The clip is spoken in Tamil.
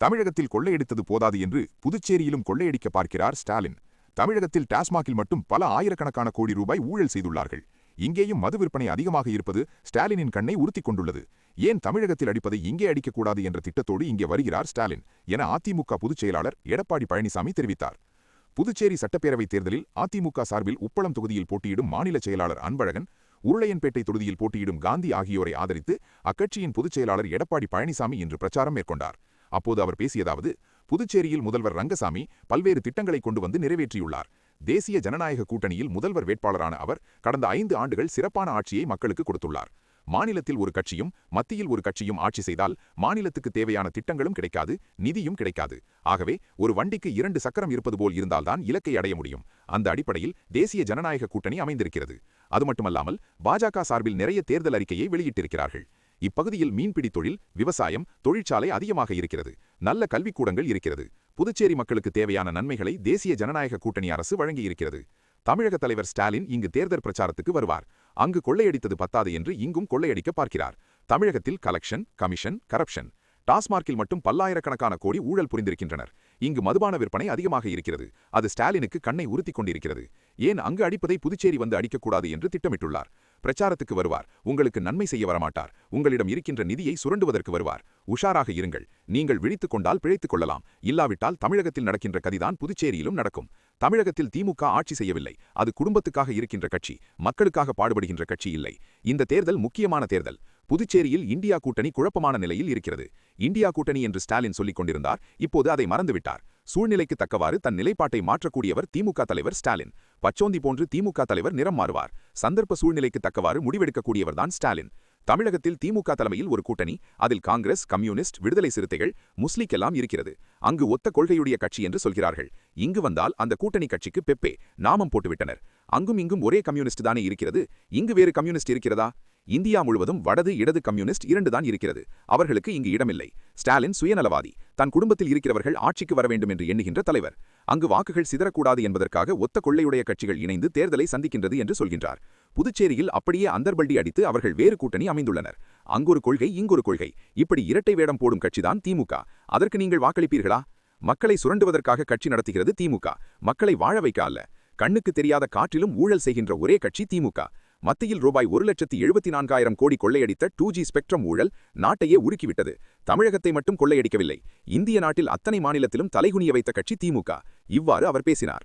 தமிழகத்தில் கொள்ளையடித்தது போதாது என்று புதுச்சேரியிலும் கொள்ளையடிக்க பார்க்கிறார் ஸ்டாலின். தமிழகத்தில் டாஸ்மாகில் மட்டும் பல ஆயிரக்கணக்கான கோடி ரூபாய் ஊழல் செய்துள்ளார்கள். இங்கேயும் மது விற்பனை அதிகமாக இருப்பது ஸ்டாலினின் கண்ணை உறுத்திக் கொண்டுள்ளது. ஏன் தமிழகத்தில் அடிப்பதை இங்கே அடிக்கக்கூடாது என்ற திட்டத்தோடு இங்கே வருகிறார் ஸ்டாலின் என அதிமுக பொதுச் செயலாளர் எடப்பாடி பழனிசாமி தெரிவித்தார். புதுச்சேரி சட்டப்பேரவைத் தேர்தலில் அதிமுக சார்பில் உப்பளம் தொகுதியில் போட்டியிடும் மாநில செயலாளர் அன்பழகன், உருளையன்பேட்டை தொகுதியில் போட்டியிடும் காந்தி ஆகியோரை ஆதரித்து அக்கட்சியின் பொதுச் செயலாளர் எடப்பாடி பழனிசாமி இன்று பிரச்சாரம் மேற்கொண்டார். அப்போது அவர் பேசியதாவது, புதுச்சேரியில் முதல்வர் ரங்கசாமி பல்வேறு திட்டங்களை கொண்டு வந்து நிறைவேற்றியுள்ளார். தேசிய ஜனநாயக கூட்டணியில் முதல்வர் வேட்பாளரான அவர் கடந்த 5 ஆண்டுகள் சிறப்பான ஆட்சியை மக்களுக்கு கொடுத்துள்ளார். மாநிலத்தில் ஒரு கட்சியும் மத்தியில் ஒரு கட்சியும் ஆட்சி செய்தால் மாநிலத்துக்கு தேவையான திட்டங்களும் கிடைக்காது, நிதியும் கிடைக்காது. ஆகவே ஒரு வண்டிக்கு 2 சக்கரம் இருப்பது போல் இருந்தால்தான் இலக்கை அடைய முடியும். அந்த அடிப்படையில் தேசிய ஜனநாயக கூட்டணி அமைந்திருக்கிறது. அது மட்டுமல்லாமல் பாஜக சார்பில் நிறைய தேர்தல் அறிக்கையை வெளியிட்டிருக்கிறார்கள். இப்பகுதியில் மீன்பிடி தொழில், விவசாயம், தொழிற்சாலை அதிகமாக இருக்கிறது. நல்ல கல்விக்கூடங்கள் இருக்கிறது. புதுச்சேரி மக்களுக்கு தேவையான நன்மைகளை தேசிய ஜனநாயக கூட்டணி அரசு வழங்கியிருக்கிறது. தமிழக தலைவர் ஸ்டாலின் இங்கு தேர்தல் பிரச்சாரத்துக்கு வருவார். அங்கு கொள்ளையடித்தது பத்தாது என்று இங்கும் கொள்ளையடிக்க பார்க்கிறார். தமிழகத்தில் கலெக்ஷன், கமிஷன், கரப்ஷன், டாஸ்மார்க்கில் மட்டும் பல்லாயிரக்கணக்கான கோடி ஊழல் புரிந்திருக்கின்றனர். இங்கு மதுபான விற்பனை அதிகமாக இருக்கிறது. அது ஸ்டாலினுக்கு கண்ணை உறுத்திக் கொண்டிருக்கிறது. ஏன் அங்கு அடிப்பதை புதுச்சேரி வந்து அடிக்கக்கூடாது என்று திட்டமிட்டுள்ளார். பிரச்சாரத்துக்கு வருவார். உங்களுக்கு நன்மை செய்ய வரமாட்டார். உங்களிடம் இருக்கின்ற நிதியை சுரண்டுவதற்கு வருவார். உஷாராக இருங்கள். நீங்கள் விழித்துக் கொண்டால் பிழைத்துக் கொள்ளலாம். இல்லாவிட்டால் தமிழகத்தில் நடக்கின்ற கதிதான் புதுச்சேரியிலும் நடக்கும். தமிழகத்தில் திமுக ஆட்சி செய்யவில்லை. அது குடும்பத்துக்காக இருக்கின்ற கட்சி, மக்களுக்காக பாடுபடுகின்ற கட்சி இல்லை. இந்த தேர்தல் முக்கியமான தேர்தல். புதுச்சேரியில் இந்தியா கூட்டணி குழப்பமான நிலையில் இருக்கிறது. இந்தியா கூட்டணி என்று ஸ்டாலின் சொல்லிக் கொண்டிருந்தார். இப்போது அதை மறந்துவிட்டார். சூழ்நிலைக்கு தக்கவாறு தன் நிலைப்பாட்டை மாற்றக்கூடியவர் திமுக தலைவர் ஸ்டாலின். பச்சோந்தி போன்று திமுக தலைவர் நிறம் மாறுவார். சந்தர்ப்ப சூழ்நிலைக்கு தக்கவாறு முடிவெடுக்கக்கூடியவர்தான் ஸ்டாலின். தமிழகத்தில் திமுக தலைமையில் ஒரு கூட்டணி, அதில் காங்கிரஸ், கம்யூனிஸ்ட், விடுதலை சிறுத்தைகள், முஸ்லிக் எல்லாம் இருக்கிறது. அங்கு ஒத்த கொள்கையுடைய கட்சி என்று சொல்கிறார்கள். இங்கு வந்தால் அந்த கூட்டணி கட்சிக்கு பெப்பே நாமம் போட்டுவிட்டனர். அங்கும் இங்கும் ஒரே கம்யூனிஸ்ட் தானே இருக்கிறது. இங்கு வேறு கம்யூனிஸ்ட் இருக்கிறதா? இந்தியா முழுவதும் வடது இடது கம்யூனிஸ்ட் 2 தான் இருக்கிறது. அவர்களுக்கு இங்கு இடமில்லை. ஸ்டாலின் சுயநலவாதி. தன் குடும்பத்தில் இருக்கிறவர்கள் ஆட்சிக்கு வர வேண்டும் என்று எண்ணுகின்ற தலைவர். அங்கு வாக்குகள் சிதறக்கூடாது என்பதற்காக ஒத்த கொள்ளையுடைய கட்சிகள் இணைந்து தேர்தலை சந்திக்கின்றது என்று சொல்கின்றார். புதுச்சேரியில் அப்படியே அந்தர்பல்டி அடித்து அவர்கள் வேறு கூட்டணி அமைந்துள்ளனர். அங்கொரு கொள்கை, இங்கொரு கொள்கை. இப்படி இரட்டை வேடம் போடும் கட்சிதான் திமுக. அதற்கு நீங்கள் வாக்களிப்பீர்களா? மக்களை சுரண்டுவதற்காக கட்சி நடத்துகிறது திமுக. மக்களை வாழ வைக்க அல்ல. கண்ணுக்கு தெரியாத காற்றிலும் ஊழல் செய்கின்ற ஒரே கட்சி திமுக. மத்தியில் ரூபாய் 1,74,000 கோடி கொள்ளையடித்த 2G ஸ்பெக்ட்ரம் ஊழல் நாட்டையே உருக்கிவிட்டது. தமிழகத்தை மட்டும் கொள்ளையடிக்கவில்லை, இந்திய நாட்டில் அத்தனை மாநிலத்திலும் தலைகுனிய வைத்த கட்சி திமுக. இவ்வாறு அவர் பேசினார்.